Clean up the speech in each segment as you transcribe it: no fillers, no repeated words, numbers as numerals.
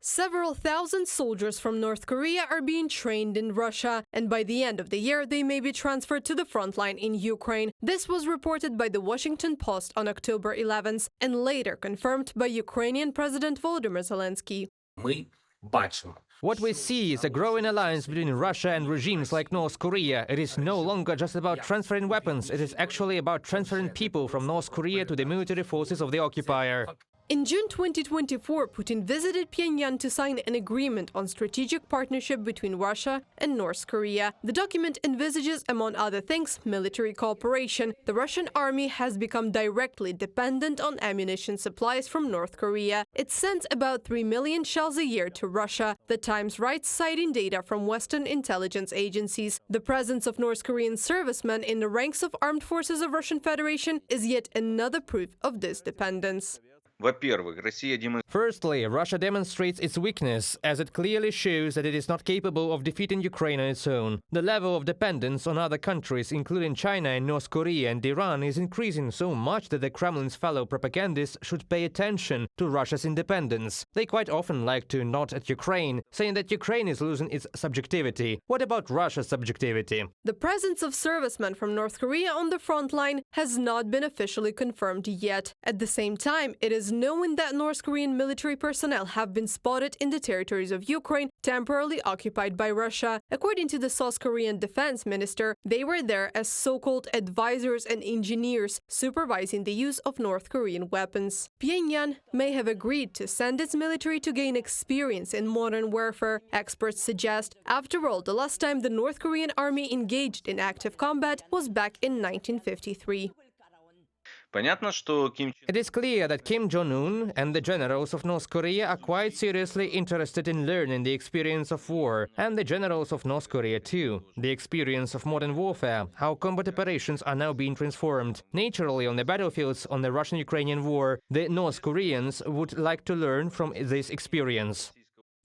Several thousand soldiers from North Korea are being trained in Russia, and by the end of the year they may be transferred to the front line in Ukraine. This was reported by the Washington Post on October 11th and later confirmed by Ukrainian President Volodymyr Zelensky. What we see is a growing alliance between Russia and regimes like North Korea. It is no longer just about transferring weapons, it is actually about transferring people from North Korea to the military forces of the occupier. In June 2024, Putin visited Pyongyang to sign an agreement on strategic partnership between Russia and North Korea. The document envisages, among other things, military cooperation. The Russian army has become directly dependent on ammunition supplies from North Korea. It sends about 3 million shells a year to Russia. The Times writes, citing data from Western intelligence agencies. The presence of North Korean servicemen in the ranks of armed forces of Russian Federation is yet another proof of this dependence. Firstly, Russia demonstrates its weakness, as it clearly shows that it is not capable of defeating Ukraine on its own. The level of dependence on other countries, including China and North Korea and Iran, is increasing so much that the Kremlin's fellow propagandists should pay attention to Russia's independence. They quite often like to nod at Ukraine, saying that Ukraine is losing its subjectivity. What about Russia's subjectivity? The presence of servicemen from North Korea on the front line has not been officially confirmed yet. At the same time, it is known that North Korean military personnel have been spotted in the territories of Ukraine temporarily occupied by Russia. According to the South Korean defense minister, they were there as so-called advisors and engineers supervising the use of North Korean weapons. Pyongyang may have agreed to send its military to gain experience in modern warfare, experts suggest. After all, the last time the North Korean army engaged in active combat was back in 1953. It is clear that Kim Jong-un and the generals of North Korea are quite seriously interested in learning the experience of war, and the generals of North Korea too. The experience of modern warfare, how combat operations are now being transformed. Naturally, on the battlefields on the Russian-Ukrainian war, the North Koreans would like to learn from this experience.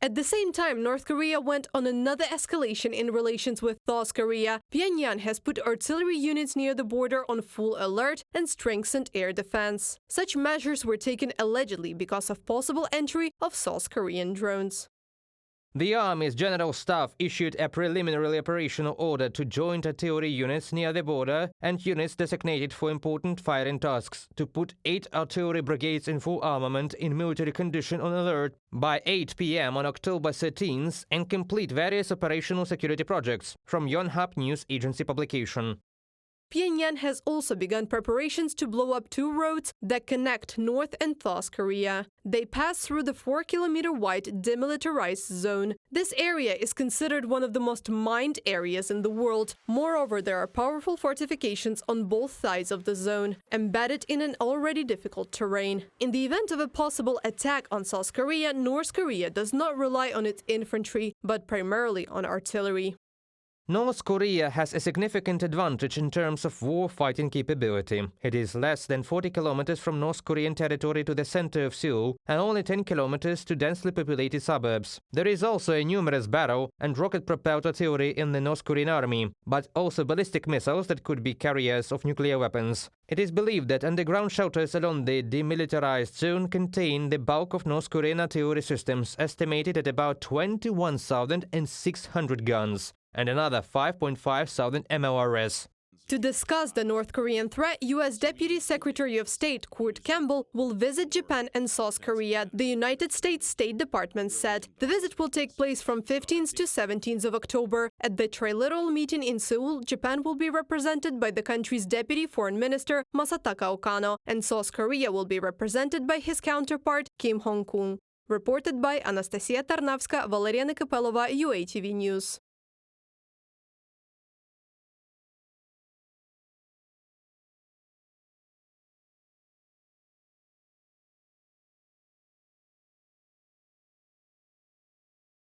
At the same time, North Korea went on another escalation in relations with South Korea. Pyongyang has put artillery units near the border on full alert and strengthened air defense. Such measures were taken allegedly because of possible entry of South Korean drones. The Army's General Staff issued a preliminary operational order to joint artillery units near the border and units designated for important firing tasks to put 8 artillery brigades in full armament in military condition on alert by 8 p.m. on October 13th and complete various operational security projects, from Yonhap News Agency publication. Pyongyang has also begun preparations to blow up 2 roads that connect North and South Korea. They pass through the 4-kilometer-wide demilitarized zone. This area is considered one of the most mined areas in the world. Moreover, there are powerful fortifications on both sides of the zone, embedded in an already difficult terrain. In the event of a possible attack on South Korea, North Korea does not rely on its infantry, but primarily on artillery. North Korea has a significant advantage in terms of war-fighting capability. It is less than 40 kilometers from North Korean territory to the center of Seoul and only 10 kilometers to densely populated suburbs. There is also a numerous battle and rocket-propelled artillery in the North Korean army, but also ballistic missiles that could be carriers of nuclear weapons. It is believed that underground shelters along the demilitarized zone contain the bulk of North Korean artillery systems, estimated at about 21,600 guns. And another 5,500 MLRS. To discuss the North Korean threat, U.S. Deputy Secretary of State Kurt Campbell will visit Japan and South Korea, the United States State Department said. The visit will take place from 15th to 17th of October. At the trilateral meeting in Seoul, Japan will be represented by the country's Deputy Foreign Minister Masataka Okano, and South Korea will be represented by his counterpart Kim Hong-kun. Reported by Anastasia Tarnavska, Valeria Nekapelova, UATV News.